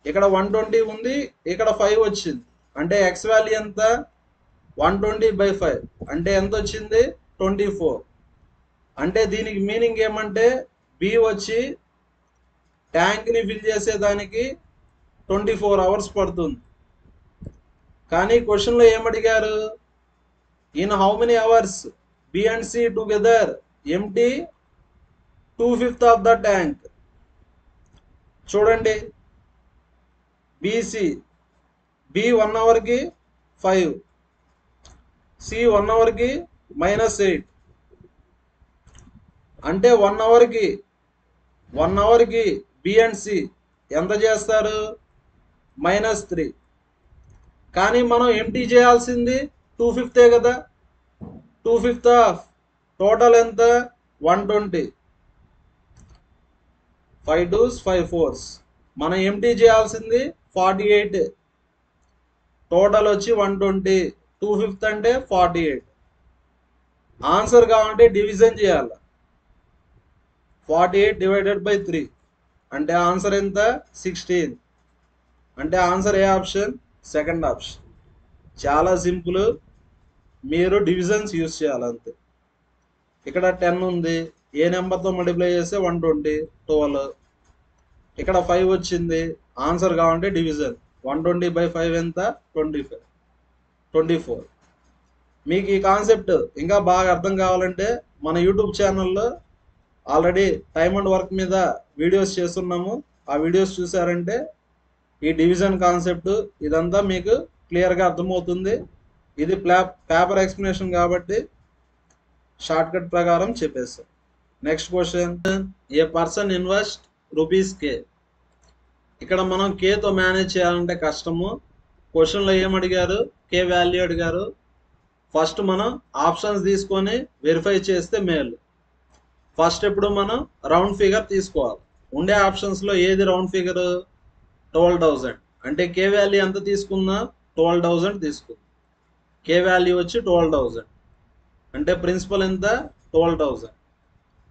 ఇక్కడ 120 ఉంది, ఇక్కడ 5 వచ్చింది, అంటే ఎక్స్ వాల్యూ ఎంత? 120/5 అంటే ఎంత వచ్చింది? 24. అంటే దీనికి మీనింగ్ ఏమంటే బి వచ్చి ట్యాంక్ని ఫిల్ చేసేదానికి 24 అవర్స్ పడుతుంది. కానీ క్వశ్చన్లో ఏమడిగారు? In how many hours B and C together empty 2/5 of the tank. చూడండి, బీసీ బి 1 అవర్కి 5, సి 1 అవర్కి -8. అంటే 1 అవర్కి బి అండ్ సి ఎంత చేస్తారు? -3. కానీ మనం ఎంటీ చేయాల్సింది 2/5 కదా. 2/5 ఆఫ్ టోటల్ ఎంత? 120. 5 2s 5 4s. మనం ఎంటీ చేయాల్సింది 48. టోటల్ వచ్చి 120. 2/5 అంటే 48. ఆన్సర్ కావాలంటే డివిజన్ చేయాలి. 48 డివైడెడ్ బై 3 అంటే ఆన్సర్ ఎంత? 16. అంటే ఆన్సర్ ఏ ఆప్షన్? Second option. చాలా సింపుల్, మీరు డివిజన్స్ యూజ్ చేయాలి అంతే. ఇక్కడ 10 ఉంది, ఏ నెంబర్తో మల్టిప్లై చేస్తే 120, 12. ఇక్కడ 5 వచ్చింది, ఆన్సర్ కావాలంటే డివిజన్. 120/5 ఎంత? 24. మీకు ఈ కాన్సెప్ట్ ఇంకా బాగా అర్థం కావాలంటే మన యూట్యూబ్ ఛానల్లో ఆల్రెడీ టైమ్ అండ్ వర్క్ మీద వీడియోస్ చేస్తున్నాము. ఆ వీడియోస్ చూసారంటే ఈ డివిజన్ కాన్సెప్ట్ ఇదంతా మీకు క్లియర్గా అర్థమవుతుంది. ఇది పేపర్ ఎక్స్ప్లెనేషన్ కాబట్టి షార్ట్ కట్ ప్రకారం చెప్పేస్తాం. నెక్స్ట్ క్వశ్చన్, ఏ పర్సన్ ఇన్వెస్ట్ రూపీస్ K. ఇక్కడ మనం కేతో మేనేజ్ చేయాలంటే కష్టము. క్వశ్చన్లో ఏమడిగారు? K వాల్యూ అడిగారు. ఫస్ట్ మనం ఆప్షన్స్ తీసుకొని వెరిఫై చేస్తే మేలు. ఫస్ట్ ఇప్పుడు మనం రౌండ్ ఫిగర్ తీసుకోవాలి. ఉండే ఆప్షన్స్లో ఏది రౌండ్ ఫిగర్? 12,000. అంటే K వాల్యూ ఎంత తీసుకున్నా? 12,000 తీసుకుంది. K వాల్యూ వచ్చి 12,000. అంటే ప్రిన్సిపల్ ఎంత? 12,000.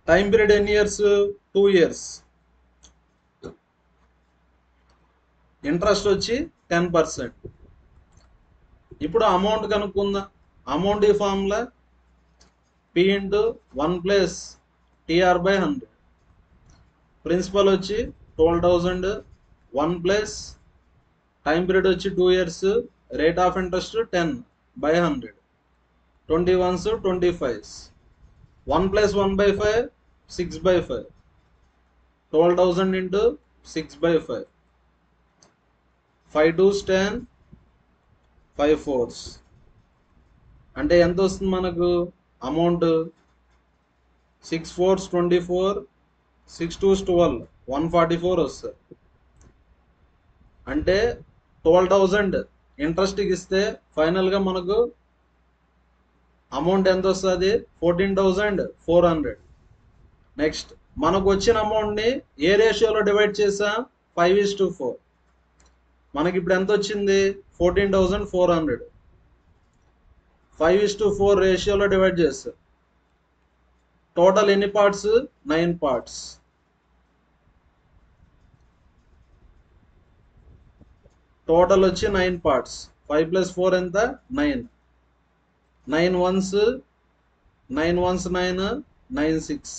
టైం పీరియడ్ ఎన్ని ఇయర్స్? 2 years. ఇంట్రెస్ట్ వచ్చి 10%. ఇప్పుడు అమౌంట్ కనుక్కుందాం. అమౌంట్ ఈ ఫార్ములా P × 1 + TR/100. ప్రిన్సిపల్ వచ్చి 12,000, 1 టైం పీరియడ్ వచ్చి 2 years, rate of interest 10/100, 21s 25s. 1 + 1/5 6/5. 12,000 × 6/5. 5 2s 10, 5 4s. అంటే ఎంత వస్తుంది మనకు అమౌంట్? 6 4s 24, 6 2s 12, 144 వస్తుంది. అంటే 12,000 ఇంట్రెస్ట్కి ఇస్తే ఫైనల్గా మనకు అమౌంట్ ఎంత వస్తుంది? 14,400. నెక్స్ట్, మనకు వచ్చిన అమౌంట్ని ఏ రేషియోలో డివైడ్ చేసాం? 5:4. మనకి ఇప్పుడు ఎంత వచ్చింది? 14,400. 5:4 రేషియోలో డివైడ్ చేస్తాం. టోటల్ ఎన్ని పార్ట్స్? 9 parts. టోటల్ వచ్చి 9 parts. 5 + 4 ఎంత? 9. 9 1s 9 1s 9, 9 6.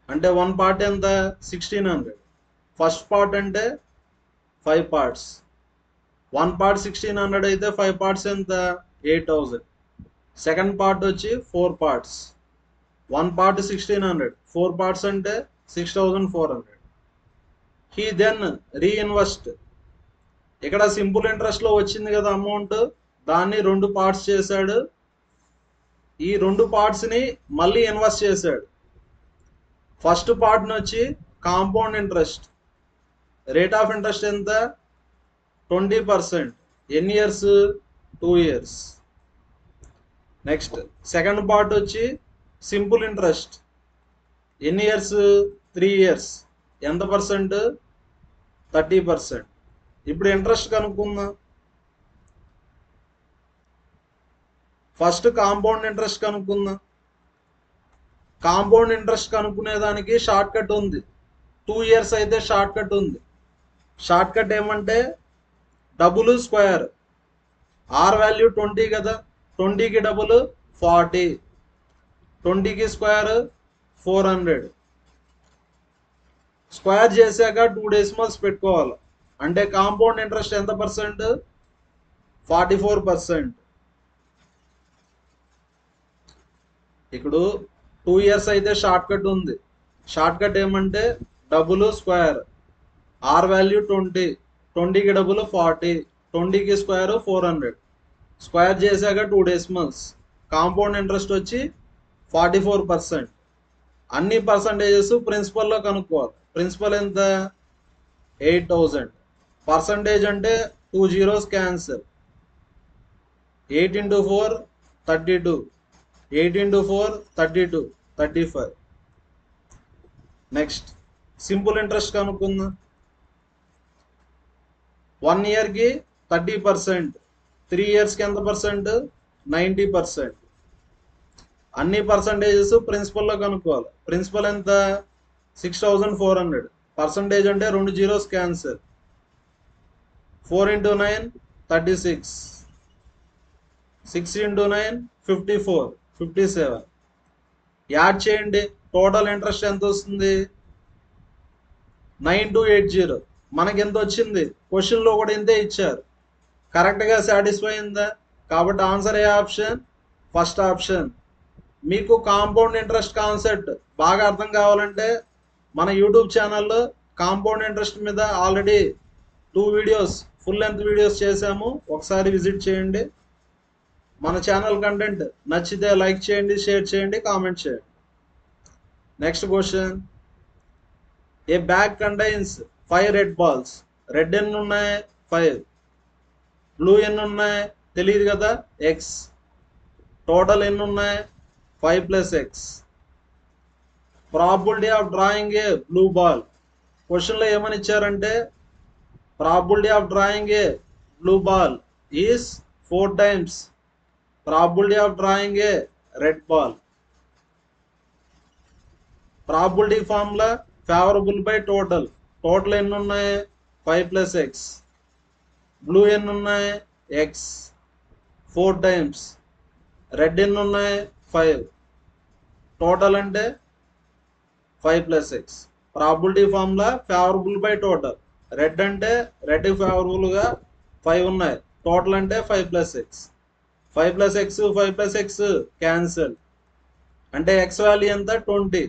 అంటే 1 part ఎంత? 1,600. ఫస్ట్ పార్ట్ అంటే 5 parts. 1 part 1,600 అయితే 5 parts ఎంత? 8,000. సెకండ్ పార్ట్ వచ్చి 4 parts. 1 part 1,600, 4 parts అంటే 6,400. He then reinvest. ఇక్కడ సింపుల్ ఇంట్రెస్ట్లో వచ్చింది కదా అమౌంట్, దాన్ని 2 parts చేశాడు. ఈ 2 partsని మళ్ళీ ఇన్వెస్ట్ చేశాడు. ఫస్ట్ పార్ట్ని వచ్చి compound interest, rate of interest ఎంత? 20%. ఎన్ని years? 2 years. Next, second part వచ్చి సింపుల్ ఇంట్రెస్ట్, ఎన్ని ఇయర్స్? 3 years. ఎంత పర్సెంట్? 30%. ఇప్పుడు ఇంట్రెస్ట్ కనుక్కుందాం. ఫస్ట్ కాంపౌండ్ ఇంట్రెస్ట్ కనుక్కుందాం. కాంపౌండ్ ఇంట్రెస్ట్ కనుక్కునేదానికి షార్ట్ కట్ ఉంది. 2 years అయితే షార్ట్ కట్ ఉంది. షార్ట్ కట్ ఏమంటే డబుల్ స్క్వేర్. ఆర్ వాల్యూ 20 కదా, 20కి డబుల్ 40, 20కి స్క్వేర్ 400. స్క్వేర్ చేశాక 2 డెసిమల్స్ పెట్టుకోవాలి. అంటే కాంపౌండ్ ఇంట్రెస్ట్ ఎంత పర్సెంట్? 44%. ఇప్పుడు 2 years అయితే షార్ట్ కట్ ఉంది. షార్ట్ కట్ ఏమంటే డబుల్ స్క్వేర్. ఆర్ వాల్యూ 20, 20కి డబుల్ 40, 20కి స్క్వేర్ 400. స్క్వేర్ చేశాక 2 డెసిమల్స్. కాంపౌండ్ ఇంట్రెస్ట్ వచ్చి 44%. అన్ని పర్సంటేజెస్ ప్రిన్సిపల్లో కనుక్కోవాలి. ప్రిన్సిపల్ ఎంత? 8000. పర్సంటేజ్ అంటే 2 zeros cancel. 8 into 4 32, 8 into 4 32, 35. Next simple interest కనుక్కుందాం. 1 yearకి 30%, 3 yearsకి ఎంత పర్సెంట్? 90%. అన్ని పర్సంటేజెస్ ప్రిన్సిపల్లో కనుక్కోవాలి. ప్రిన్సిపల్ ఎంత? 6400. పర్సంటేజ్ అంటే 2 zeros cancel. 4 into 9 36, 6 into 9 54, 57. Add చేయండి. టోటల్ ఇంట్రెస్ట్ ఎంత వస్తుంది? 9280. మనకి ఎంత వచ్చింది? క్వశ్చన్లో కూడా ఇంతే ఇచ్చారు. కరెక్ట్గా సాటిస్ఫై అయిందా? కాబట్టి ఆన్సర్ ఏ ఆప్షన్? First option. మీకు కాంపౌండ్ ఇంట్రెస్ట్ కాన్సెప్ట్ బాగా అర్థం కావాలంటే మన యూట్యూబ్ ఛానల్లో కాంపౌండ్ ఇంట్రెస్ట్ మీద already 2 videos, full length videos చేశాము. ఒకసారి విజిట్ చేయండి. మన ఛానల్ కంటెంట్ నచ్చితే లైక్ చేయండి, షేర్ చేయండి, కామెంట్ చేయండి. Next question. A bag contains 5 red balls. Red ఎన్ని ఉన్నాయి? 5. బ్లూ ఎన్ని ఉన్నాయి? తెలియదు కదా, ఎక్స్. టోటల్ ఎన్ని ఉన్నాయి? 5 plus x. Probability of drawing A blue ball. క్వశ్చన్లో ఏమని ఇచ్చారంటే probability of drawing A blue ball is 4 times probability of drawing A red ball. Probability formula favourable by total. Total ఎన్ని ఉన్నాయి? 5 plus x. బ్లూ ఎన్ని ఉన్నాయి? x 4 times. Red ఎన్ని ఉన్నాయి? 5. Total అంటే 5 plus x. Probability formula favourable by total. Red అంటే red ఫేవరబుల్గా 5 ఉన్నాయి. Total అంటే 5 plus x. 5 plus x 5 plus x cancel. అంటే x వాల్యూ ఎంత? 20.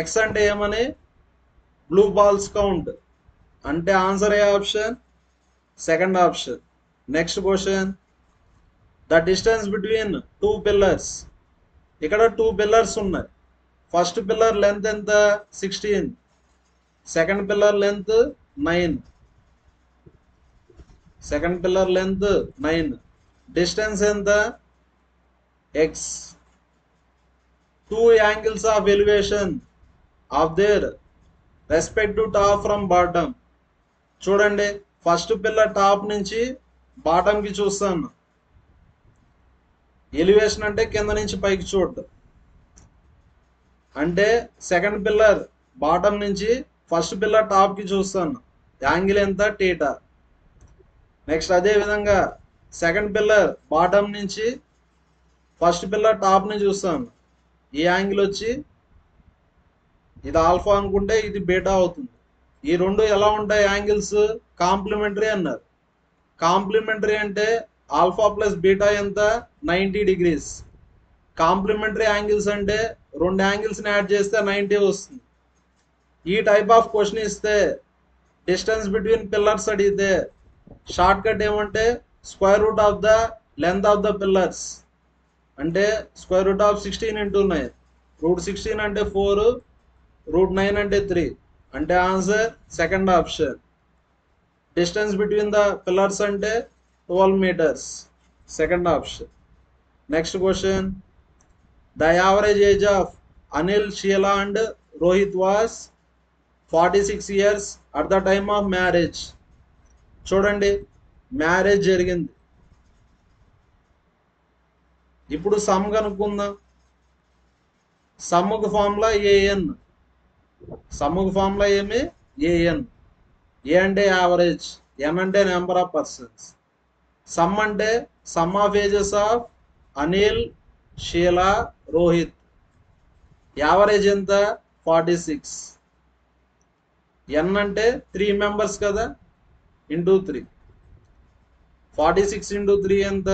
x అంటే ఏమని? Blue balls count. అంటే ఆన్సర్ ఏ option? Second option. Next question. The distance between 2 pillars. ఇక్కడ 2 pillars ఉన్నాయి. ఫస్ట్ పిల్లర్ లెంత్ ఎంత? 16. Second pillar length 9. Second pillar length 9. Distance ఎంత? x. 2 angles of elevation of their respective top from bottom. చూడండి, first pillar top నుంచి బాటంకి చూస్తాను. Elevation అంటే కింద నుంచి పైకి చూడటం. అంటే సెకండ్ పిల్లర్ బాటం నుంచి ఫస్ట్ పిల్లర్ టాప్కి చూస్తాను. యాంగిల్ ఎంత? టీటా. నెక్స్ట్ అదే విధంగా సెకండ్ పిల్లర్ బాటం నుంచి ఫస్ట్ పిల్లర్ టాప్ని చూస్తాను. ఈ యాంగిల్ వచ్చి ఇది ఆల్ఫా అనుకుంటే ఇది బీటా అవుతుంది. ఈ రెండు ఎలా ఉంటాయి యాంగిల్స్? కాంప్లిమెంటరీ అన్నారు. కాంప్లిమెంటరీ అంటే ఆల్ఫా ప్లస్ బీటా ఎంత? 90 degrees. కాంప్లిమెంటరీ యాంగిల్స్ అంటే 2 యాంగిల్స్ని యాడ్ చేస్తే 90 వస్తుంది. ఈ టైప్ ఆఫ్ క్వశ్చన్ ఇస్తే డిస్టెన్స్ బిట్వీన్ పిల్లర్స్ అడిగితే షార్ట్ కట్ ఏమంటే square root of the length of the pillars. అంటే square root of 16 into 9. Root 16 అంటే 4, రూట్ 9 అంటే 3. అంటే answer second option. Distance between the pillars అంటే 12 meters. Second option. Next question. The average age of Anil, Sheela and Rohit was 46 years at the time of marriage. చూడండి, marriage జరిగింది. ఇప్పుడు some కనుక్కుందాం. సమ్ముకు formula AN. సమ్ముకు formula ఏమి? AN. ఏ అంటే average, ఎన్ అంటే number of persons. Some అంటే some of ages of Anil, Sheela, Rohit. Average ఎంత? 46. ఎన్ అంటే 3 మెంబర్స్ కదా, ఇంటూ 3. 46 ఇంటూ 3 ఎంత?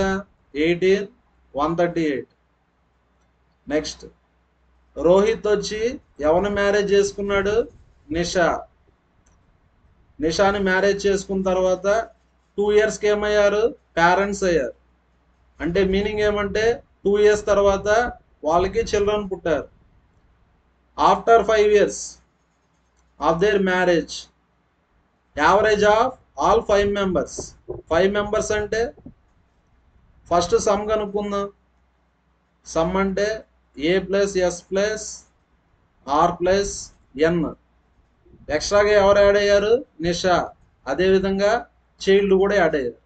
18, 138. నెక్స్ట్ రోహిత్ వచ్చి ఎవరిని మ్యారేజ్ చేసుకున్నాడు? నిషా. నిషాని మ్యారేజ్ చేసుకున్న తర్వాత 2 ఇయర్స్కి ఏమయ్యారు? పేరెంట్స్ అయ్యారు. అంటే మీనింగ్ ఏమంటే 2 ఇయర్స్ తర్వాత వాళ్ళకి చిల్డ్రన్ పుట్టారు. After 5 years of their marriage, average of all 5 members. 5 members అంటే ఫస్ట్ సమ్ కనుక్కుందాం. సమ్ అంటే A plus S plus R plus N. ఎక్స్ట్రాగా ఎవరు యాడ్ అయ్యారు? నిషా. అదేవిధంగా చైల్డ్ కూడా యాడ్ అయ్యారు.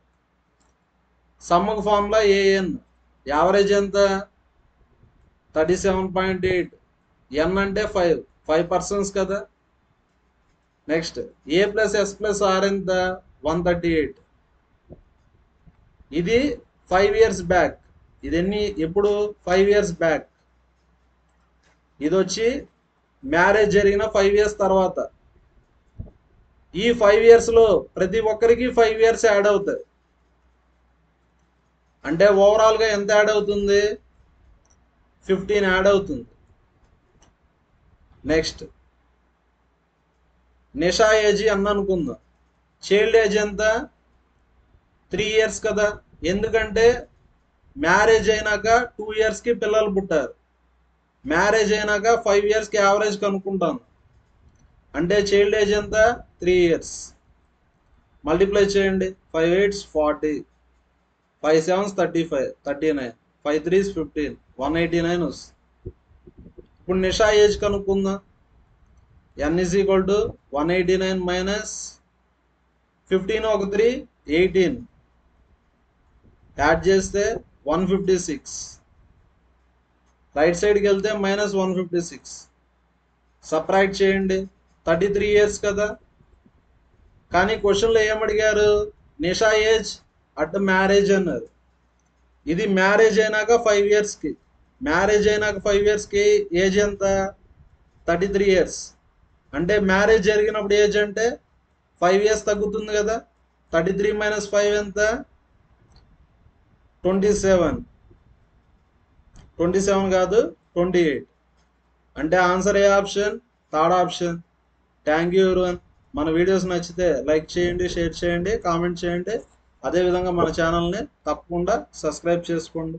సమ్మకు ఫార్ములా ఏఎన్. యావరేజ్ ఎంత? 37.8. ఎన్ అంటే 5 పర్సన్స్ కదా. Next A plus S plus R ఎంత? 138. ఇది 5 ఇయర్స్ బ్యాక్. ఇది ఎప్పుడు? 5 ఇయర్స్ బ్యాక్. ఇది వచ్చి మ్యారేజ్ జరిగిన 5 ఇయర్స్ తర్వాత. ఈ 5 ఇయర్స్లో ప్రతి ఒక్కరికి 5 ఇయర్స్ యాడ్ అవుతాయి. అంటే ఓవరాల్గా ఎంత యాడ్ అవుతుంది? 15 యాడ్ అవుతుంది. నెక్స్ట్ నిషా ఏజ్ అన్న అనుకుందాం. చైల్డ్ ఏజ్ ఎంత? 3 ఇయర్స్ కదా. ఎందుకంటే మ్యారేజ్ అయినాక 2 ఇయర్స్కి పిల్లలు పుట్టారు. మ్యారేజ్ అయినాక 5 ఇయర్స్కి యావరేజ్ కనుక్కుంటాను. అంటే చైల్డ్ ఏజ్ ఎంత? 3 ఇయర్స్. మల్టిప్లై చేయండి. 5 8s 40, 5 7s 35, 39, 5 3s 15, 189 వస్తుంది. ఇప్పుడు నిషా ఏజ్ కనుక్కుందాం. n is equal to 189 minus 15 ఒక 3, 18. యాడ్ చేస్తే 156. రైట్ సైడ్కి వెళ్తే మైనస్ 156. సబ్ట్రాక్ట్ చేయండి. 33 ఇయర్స్ కదా. కానీ క్వశ్చన్లో ఏమడిగారు? నిషా ఏజ్ అట్ మ్యారేజ్ అన్నారు. ఇది మ్యారేజ్ అయినాక 5 ఇయర్స్కి. మ్యారేజ్ అయినాక 5 ఇయర్స్కి ఏజ్ ఎంత? 33 ఇయర్స్. అంటే మ్యారేజ్ జరిగినప్పుడు ఏజ్ అంటే 5 ఇయర్స్ తగ్గుతుంది కదా. 33 మైనస్ 5 ఎంత? 27. 27 కాదు, 28. అంటే ఆన్సర్ ఏ option? Third option. Thank you everyone. మన వీడియోస్ నచ్చితే లైక్ చేయండి, షేర్ చేయండి, కామెంట్ చేయండి. అదేవిధంగా మన ఛానల్ని తప్పకుండా సబ్స్క్రైబ్ చేసుకోండి.